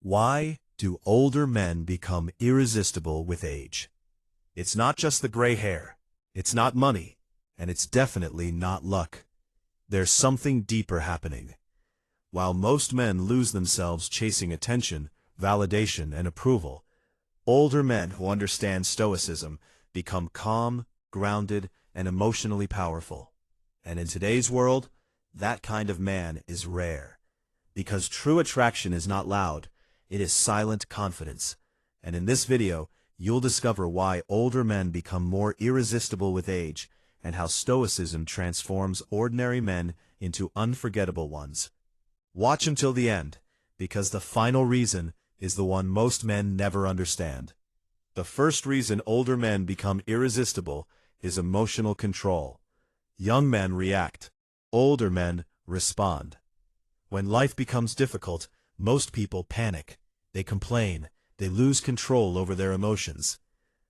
Why do older men become irresistible with age? It's not just the gray hair, it's not money, and it's definitely not luck. There's something deeper happening. While most men lose themselves chasing attention, validation, and approval, older men who understand Stoicism become calm, grounded, and emotionally powerful. And in today's world, that kind of man is rare. Because true attraction is not loud, it is silent confidence. And in this video, you'll discover why older men become more irresistible with age, and how Stoicism transforms ordinary men into unforgettable ones. Watch until the end, because the final reason is the one most men never understand. The first reason older men become irresistible is emotional control. Young men react. Older men respond. When life becomes difficult, most people panic. They complain. They lose control over their emotions.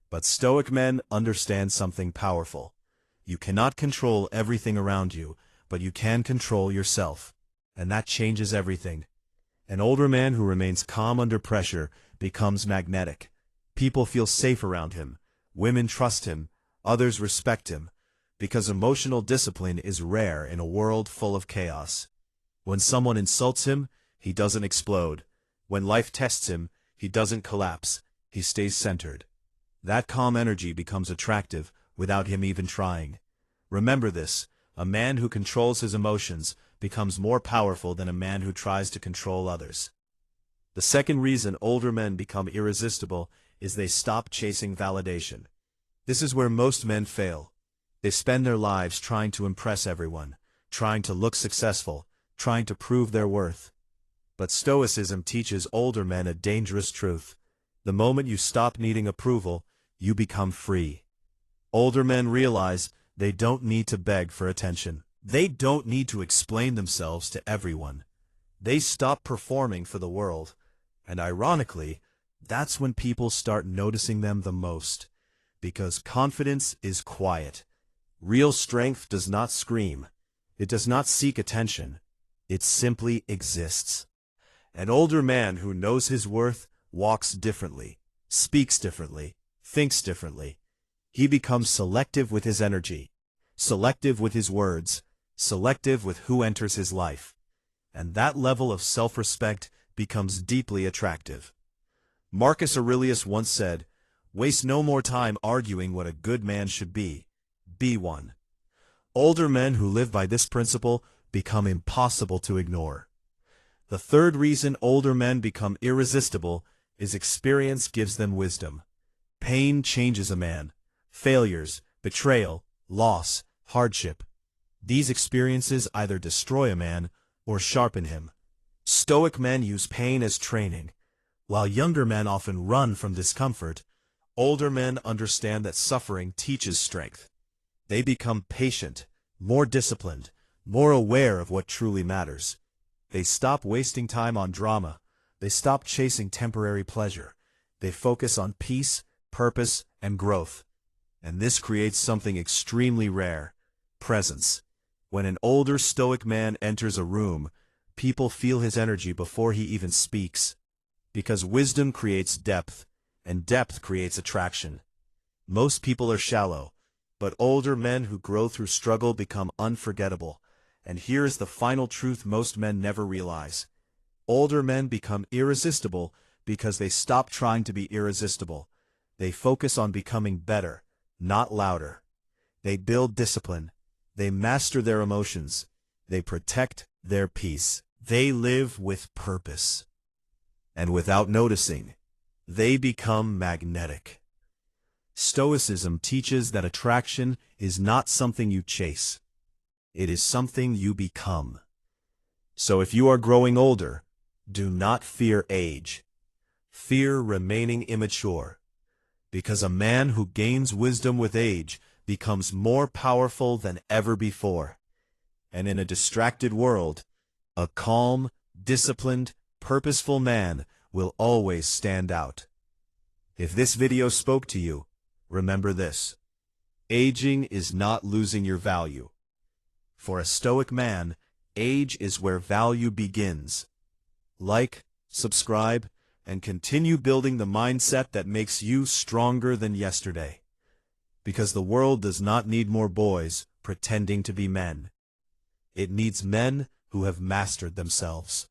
But Stoic men understand something powerful. You cannot control everything around you, but you can control yourself. And that changes everything. An older man who remains calm under pressure becomes magnetic. People feel safe around him. Women trust him. Others respect him. Because emotional discipline is rare in a world full of chaos. When someone insults him, he doesn't explode. When life tests him, he doesn't collapse. He stays centered. That calm energy becomes attractive without him even trying. Remember this, a man who controls his emotions becomes more powerful than a man who tries to control others. The second reason older men become irresistible is they stop chasing validation. This is where most men fail. They spend their lives trying to impress everyone, trying to look successful, trying to prove their worth. But Stoicism teaches older men a dangerous truth. The moment you stop needing approval, you become free. Older men realize they don't need to beg for attention. They don't need to explain themselves to everyone. They stop performing for the world. And ironically, that's when people start noticing them the most. Because confidence is quiet. Real strength does not scream. It does not seek attention. It simply exists. An older man who knows his worth walks differently, speaks differently, thinks differently. He becomes selective with his energy, selective with his words, selective with who enters his life. And that level of self-respect becomes deeply attractive. Marcus Aurelius once said, "Waste no more time arguing what a good man should be. Be one." Older men who live by this principle become impossible to ignore. The third reason older men become irresistible is experience gives them wisdom. Pain changes a man. Failures, betrayal, loss, hardship. These experiences either destroy a man or sharpen him. Stoic men use pain as training. While younger men often run from discomfort, older men understand that suffering teaches strength. They become patient, more disciplined, more aware of what truly matters. They stop wasting time on drama. They stop chasing temporary pleasure. They focus on peace, purpose, and growth. And this creates something extremely rare: presence. When an older Stoic man enters a room, people feel his energy before he even speaks. Because wisdom creates depth, and depth creates attraction. Most people are shallow, but older men who grow through struggle become unforgettable. And here is the final truth most men never realize. Older men become irresistible because they stop trying to be irresistible. They focus on becoming better, not louder. They build discipline. They master their emotions. They protect their peace. They live with purpose. And without noticing, they become magnetic. Stoicism teaches that attraction is not something you chase. It is something you become. So if you are growing older, do not fear age. Fear remaining immature. Because a man who gains wisdom with age becomes more powerful than ever before. And in a distracted world, a calm, disciplined, purposeful man will always stand out. If this video spoke to you, remember this: aging is not losing your value. For a Stoic man, age is where value begins. Like, subscribe, and continue building the mindset that makes you stronger than yesterday. Because the world does not need more boys pretending to be men. It needs men who have mastered themselves.